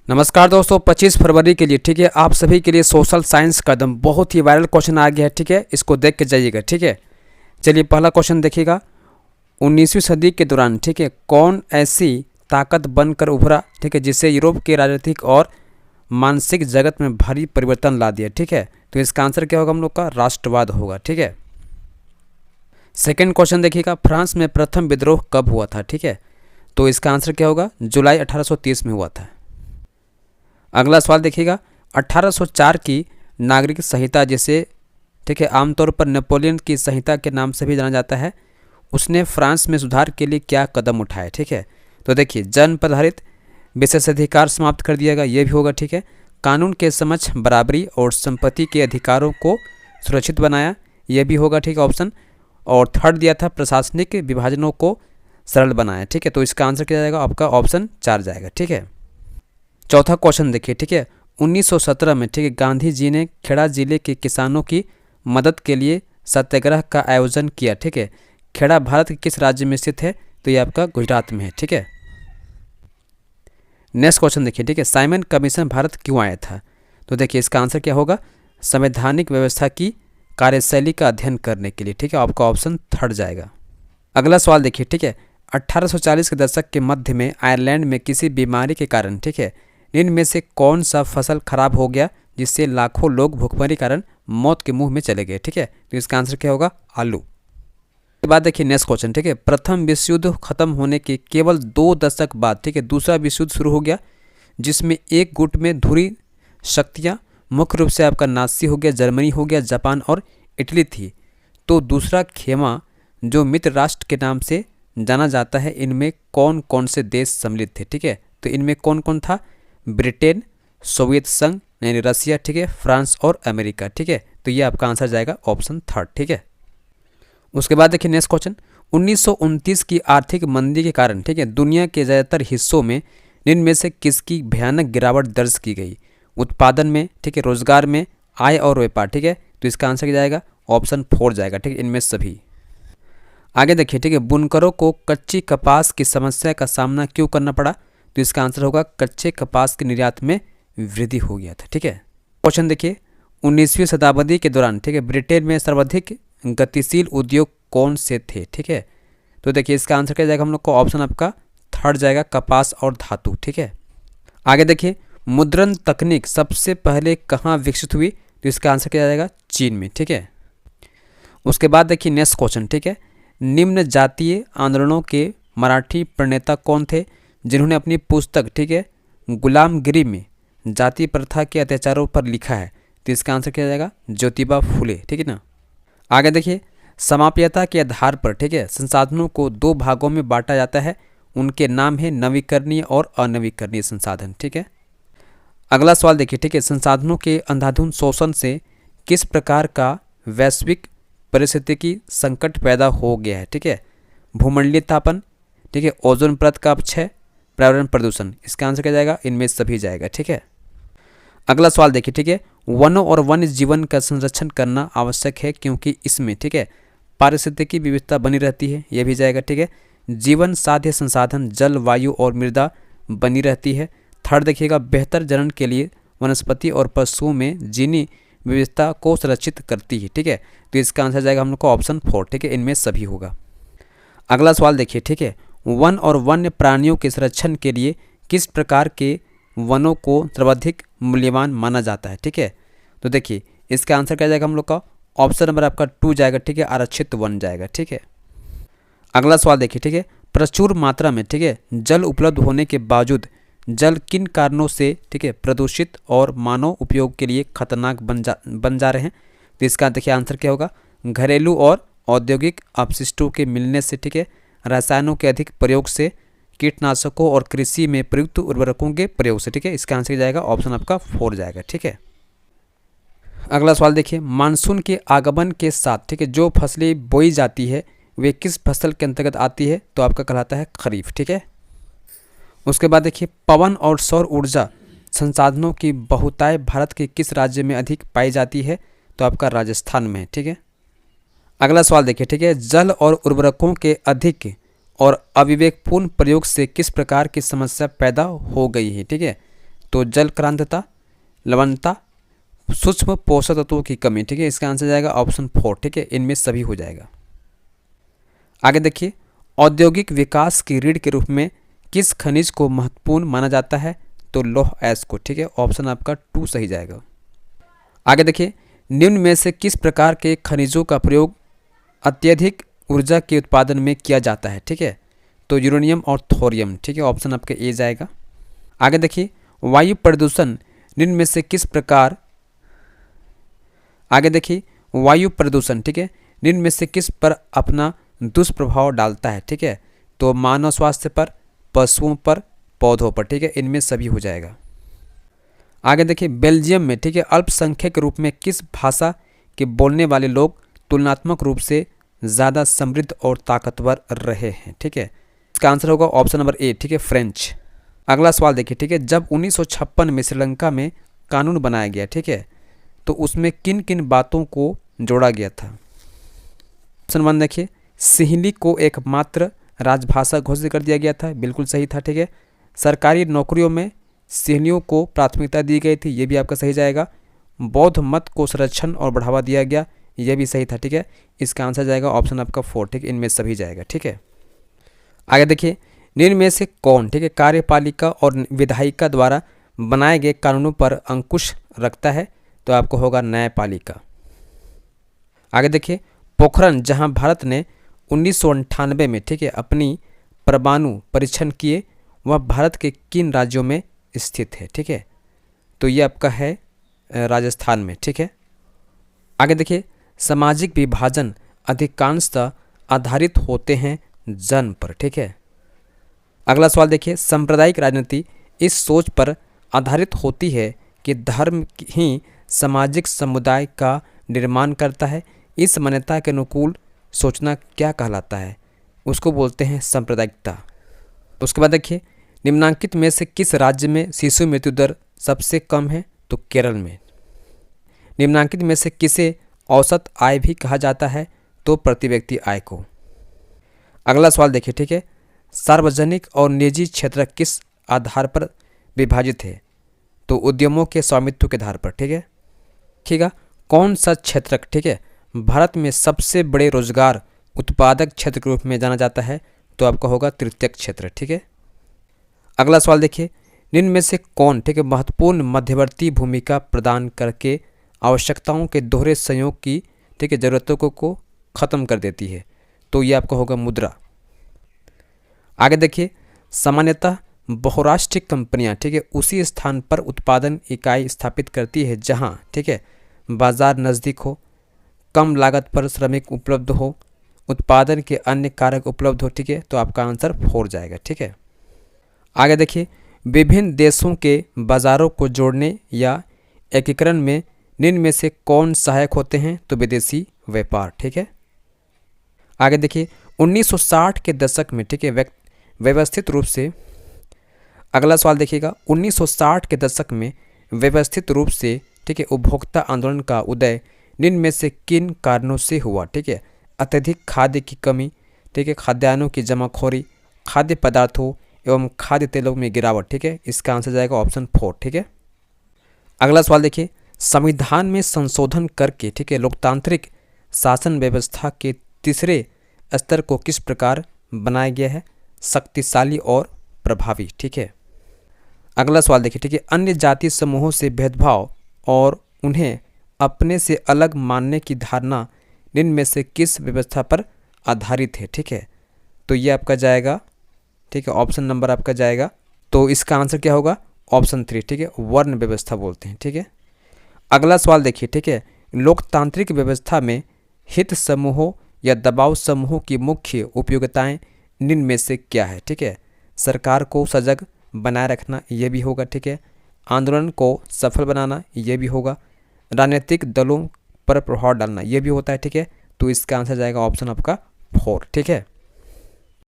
नमस्कार दोस्तों, 25 फरवरी के लिए ठीक है आप सभी के लिए सोशल साइंस का एकदम बहुत ही वायरल क्वेश्चन आ गया है। ठीक है, इसको देख के जाइएगा। ठीक है, चलिए पहला क्वेश्चन देखिएगा। 19वीं सदी के दौरान ठीक है कौन ऐसी ताकत बनकर उभरा ठीक है जिससे यूरोप के राजनीतिक और मानसिक जगत में भारी परिवर्तन ला दिया। ठीक है, तो इसका आंसर क्या होगा हम लोग का? राष्ट्रवाद होगा। ठीक है, सेकेंड क्वेश्चन देखिएगा। फ्रांस में प्रथम विद्रोह कब हुआ था? ठीक है, तो इसका आंसर क्या होगा? जुलाई 1830 में हुआ था। अगला सवाल देखिएगा। 1804 की नागरिक संहिता, जिसे ठीक है आमतौर पर नेपोलियन की संहिता के नाम से भी जाना जाता है, उसने फ्रांस में सुधार के लिए क्या कदम उठाए? ठीक है, तो देखिए जन पर आधारित विशेषाधिकार समाप्त कर दिया गया, ये भी होगा। ठीक है, कानून के समक्ष बराबरी और संपत्ति के अधिकारों को सुरक्षित बनाया, यह भी होगा। ठीक है, ऑप्शन। और थर्ड दिया था प्रशासनिक विभाजनों को सरल बनाया। ठीक है, तो इसका आंसर क्या जाएगा? आपका ऑप्शन 4 जाएगा। ठीक है, चौथा क्वेश्चन देखिए। ठीक है, 1917 में ठीक है गांधी जी ने खेड़ा जिले के किसानों की मदद के लिए सत्याग्रह का आयोजन किया। ठीक है, खेड़ा भारत के किस राज्य में स्थित है? तो ये आपका गुजरात में है। ठीक है, नेक्स्ट क्वेश्चन देखिए। ठीक है, साइमन कमीशन भारत क्यों आया था? तो देखिए इसका आंसर क्या होगा? संवैधानिक व्यवस्था की कार्यशैली का अध्ययन करने के लिए। ठीक है, आपका ऑप्शन थर्ड जाएगा। अगला सवाल देखिए। ठीक है, 1840 के दशक के मध्य में आयरलैंड में किसी बीमारी के कारण ठीक है इनमें से कौन सा फसल खराब हो गया जिससे लाखों लोग भूखमरी कारण मौत के मुंह में चले गए? ठीक है, तो इसका आंसर क्या होगा? आलू। के बाद देखिए नेक्स्ट क्वेश्चन। ठीक है, प्रथम विश्व युद्ध खत्म होने के केवल 2 दशक बाद ठीक है दूसरा विश्व युद्ध शुरू हो गया, जिसमें एक गुट में धुरी शक्तियाँ मुख्य रूप से आपका नाजी हो गया, जर्मनी हो गया, जापान और इटली थी। तो दूसरा खेमा जो मित्र राष्ट्र के नाम से जाना जाता है, इनमें कौन कौन से देश सम्मिलित थे? ठीक है, तो इनमें कौन कौन था? ब्रिटेन, सोवियत संघ यानी रसिया, ठीक है, फ्रांस और अमेरिका। ठीक है, तो ये आपका आंसर जाएगा ऑप्शन थर्ड। ठीक है, उसके बाद देखिए नेक्स्ट क्वेश्चन। 1929 की आर्थिक मंदी के कारण ठीक है दुनिया के ज़्यादातर हिस्सों में निम्न में से किसकी भयानक गिरावट दर्ज की गई? उत्पादन में, ठीक है, रोजगार में, आय और व्यापार। ठीक है, तो इसका आंसर क्या जाएगा? ऑप्शन 4 जाएगा। ठीक है, इनमें सभी। आगे देखिए। ठीक है, बुनकरों को कच्ची कपास की समस्या का सामना क्यों करना पड़ा? तो इसका आंसर होगा कच्चे कपास के निर्यात में वृद्धि हो गया था। ठीक है, क्वेश्चन देखिए। 19वीं शताब्दी के दौरान ठीक है ब्रिटेन में सर्वाधिक गतिशील उद्योग कौन से थे? ठीक है, तो देखिए इसका आंसर क्या जाएगा हम लोग को? ऑप्शन आपका थर्ड जाएगा, कपास और धातु। ठीक है, आगे देखिए। मुद्रण तकनीक सबसे पहले कहाँ विकसित हुई? तो इसका आंसर क्या जाएगा? चीन में। ठीक है, उसके बाद देखिए नेक्स्ट क्वेश्चन। ठीक है, निम्न जातीय आंदोलनों के मराठी प्रणेता कौन थे जिन्होंने अपनी पुस्तक ठीक है गुलामगिरी में जाति प्रथा के अत्याचारों पर लिखा है? तो इसका आंसर क्या जाएगा? ज्योतिबा फुले। ठीक है ना। आगे देखिए। समाप्यता के आधार पर ठीक है संसाधनों को 2 भागों में बांटा जाता है, उनके नाम है नवीकरणीय और अनवीकरणीय संसाधन। ठीक है, अगला सवाल देखिए। ठीक है, संसाधनों के अंधाधुंध शोषण से किस प्रकार का वैश्विक परिस्थितिकी संकट पैदा हो गया है? ठीक है, भूमंडलीय तापन, ठीक है, ओजोन परत का अपक्षय, पर्यावरण प्रदूषण। इसका आंसर क्या जाएगा? इनमें सभी जाएगा। ठीक है, अगला सवाल देखिए। ठीक है, वनों और वन्य जीवन का संरक्षण करना आवश्यक है क्योंकि इसमें ठीक है पारिस्थितिकी विविधता बनी रहती है, यह भी जाएगा। ठीक है, जीवन साध्य संसाधन जल, वायु और मृदा बनी रहती है। थर्ड देखिएगा, बेहतर जनन के लिए वनस्पति और पशुओं में जीनी विविधता को संरक्षित करती है। ठीक है, तो इसका आंसर जाएगा हम लोग को ऑप्शन 4। ठीक है, इनमें सभी होगा। अगला सवाल देखिए। ठीक है, वन और वन्य प्राणियों के संरक्षण के लिए किस प्रकार के वनों को सर्वाधिक मूल्यवान माना जाता है? ठीक है, तो देखिए इसका आंसर क्या जाएगा हम लोग का? ऑप्शन नंबर आपका 2 जाएगा। ठीक है, आरक्षित वन जाएगा। ठीक है, अगला सवाल देखिए। ठीक है, प्रचुर मात्रा में ठीक है जल उपलब्ध होने के बावजूद जल किन कारणों से ठीक है प्रदूषित और मानव उपयोग के लिए खतरनाक बन जा रहे हैं? तो इसका देखिए आंसर क्या होगा? घरेलू और औद्योगिक अपशिष्टों के मिलने से, ठीक है, रसायनों के अधिक प्रयोग से, कीटनाशकों और कृषि में प्रयुक्त उर्वरकों के प्रयोग से। ठीक है, इसका आंसर जाएगा ऑप्शन आपका 4 जाएगा। ठीक है, अगला सवाल देखिए। मानसून के आगमन के साथ ठीक है जो फसलें बोई जाती है वे किस फसल के अंतर्गत आती है? तो आपका कहलाता है खरीफ। ठीक है, उसके बाद देखिए पवन और सौर ऊर्जा संसाधनों की बहुतायत भारत के किस राज्य में अधिक पाई जाती है? तो आपका राजस्थान में है। ठीक है, अगला सवाल देखिए। ठीक है, जल और उर्वरकों के अधिक और अविवेकपूर्ण प्रयोग से किस प्रकार की समस्या पैदा हो गई है? ठीक है, तो जल क्रांतता, लवणता, सूक्ष्म पोषक तत्वों की कमी, ठीक है, इसका आंसर जाएगा ऑप्शन 4, ठीक है, इनमें सभी हो जाएगा। आगे देखिए, औद्योगिक विकास की रीढ़ के रूप में किस खनिज को महत्वपूर्ण माना जाता है, तो लौह अयस्क को, ठीक है, ऑप्शन आपका 2 सही जाएगा। आगे देखिए, निम्न में से किस प्रकार के खनिजों का प्रयोग अत्यधिक ऊर्जा के उत्पादन में किया जाता है, ठीक है, तो यूरेनियम और थोरियम, ठीक है, ऑप्शन आपका ए जाएगा। आगे देखिए, वायु प्रदूषण निम्न में से किस प्रकार, आगे देखिए, वायु प्रदूषण, ठीक है, निम्न में से किस पर अपना दुष्प्रभाव डालता है, ठीक है, तो मानव स्वास्थ्य पर, पशुओं पर, पौधों पर, ठीक है, इनमें सभी हो जाएगा। आगे देखिए, बेल्जियम में, ठीक है, अल्पसंख्यक के रूप में किस भाषा के बोलने वाले लोग तुलनात्मक रूप से ज़्यादा समृद्ध और ताकतवर रहे हैं, ठीक है, इसका आंसर होगा ऑप्शन नंबर ए, ठीक है, फ्रेंच। अगला सवाल देखिए, ठीक है, जब 1956 में श्रीलंका में कानून बनाया गया, ठीक है, तो उसमें किन किन बातों को जोड़ा गया था। ऑप्शन 1 देखिए, सिंहली को एकमात्र राजभाषा घोषित कर दिया गया था, बिल्कुल सही था, ठीक है। सरकारी नौकरियों में सिंहलियों को प्राथमिकता दी गई थी, ये भी आपका सही जाएगा। बौद्ध मत को संरक्षण और बढ़ावा दिया गया, ये भी सही था, ठीक है, इसका आंसर जाएगा ऑप्शन आपका 4, ठीक है, इनमें सभी जाएगा, ठीक है। आगे देखिए, निम्न में से कौन, ठीक है, कार्यपालिका और विधायिका द्वारा बनाए गए कानूनों पर अंकुश रखता है, तो आपको होगा न्यायपालिका। आगे देखिए, पोखरण जहां भारत ने 1998 में, ठीक है, अपनी परमाणु परीक्षण किए, वह भारत के किन राज्यों में स्थित है, ठीक है, तो ये आपका है राजस्थान में, ठीक है। आगे देखिए, सामाजिक विभाजन अधिकांशतः आधारित होते हैं जन्म पर, ठीक है। अगला सवाल देखिए, सांप्रदायिक राजनीति इस सोच पर आधारित होती है कि धर्म ही सामाजिक समुदाय का निर्माण करता है। इस मान्यता के अनुकूल सोचना क्या कहलाता है, उसको बोलते हैं सांप्रदायिकता। उसके बाद देखिए, निम्नांकित में से किस राज्य में शिशु मृत्यु दर सबसे कम है, तो केरल में। निम्नांकित में से किसे औसत आय भी कहा जाता है, तो प्रति व्यक्ति आय को। अगला सवाल देखिए, ठीक है, सार्वजनिक और निजी क्षेत्र किस आधार पर विभाजित है, तो उद्यमों के स्वामित्व के आधार पर, ठीक है। देखिएगा, कौन सा क्षेत्र, ठीक है, भारत में सबसे बड़े रोजगार उत्पादक क्षेत्र के रूप में जाना जाता है, तो आपका होगा तृतीयक क्षेत्र, ठीक है। अगला सवाल देखिए, निम्न में से कौन, ठीक है, महत्वपूर्ण मध्यवर्ती भूमिका प्रदान करके आवश्यकताओं के दोहरे संयोग की, ठीक है, जरूरतों को खत्म कर देती है, तो ये आपका होगा मुद्रा। आगे देखिए, सामान्यतः बहुराष्ट्रीय कंपनियां, ठीक है, उसी स्थान पर उत्पादन इकाई स्थापित करती है जहां, ठीक है, बाजार नज़दीक हो, कम लागत पर श्रमिक उपलब्ध हो, उत्पादन के अन्य कारक उपलब्ध हो, ठीक है, तो आपका आंसर 4 जाएगा, ठीक है। आगे देखिए, विभिन्न देशों के बाजारों को जोड़ने या एकीकरण में निम्न में से कौन सहायक होते हैं, तो विदेशी व्यापार, ठीक है। आगे देखिए, 1960 के दशक में, ठीक है, व्यवस्थित रूप से, अगला सवाल देखिएगा, 1960 के दशक में व्यवस्थित रूप से, ठीक है, उपभोक्ता आंदोलन का उदय निम्न में से किन कारणों से हुआ, ठीक है, अत्यधिक खाद्य की कमी, ठीक है, खाद्यान्नों की जमाखोरी, खाद्य पदार्थों एवं खाद्य तेलों में गिरावट, ठीक है, इसका आंसर जाएगा ऑप्शन 4, ठीक है। अगला सवाल देखिए, संविधान में संशोधन करके, ठीक है, लोकतांत्रिक शासन व्यवस्था के तीसरे स्तर को किस प्रकार बनाया गया है, शक्तिशाली और प्रभावी, ठीक है। अगला सवाल देखिए, ठीक है, अन्य जाति समूहों से भेदभाव और उन्हें अपने से अलग मानने की धारणा निम्न में से किस व्यवस्था पर आधारित है, ठीक है, तो ये आपका जाएगा, ठीक है, ऑप्शन नंबर आपका जाएगा, तो इसका आंसर क्या होगा, ऑप्शन 3, ठीक है, वर्ण व्यवस्था बोलते हैं, ठीक है। अगला सवाल देखिए, ठीक है, लोकतांत्रिक व्यवस्था में हित समूहों या दबाव समूहों की मुख्य उपयोगिताएं निम्न में से क्या है, ठीक है, सरकार को सजग बनाए रखना, ये भी होगा, ठीक है, आंदोलन को सफल बनाना, ये भी होगा, राजनीतिक दलों पर प्रभाव डालना, ये भी होता है, ठीक है, तो इसका आंसर जाएगा ऑप्शन आपका 4, ठीक है।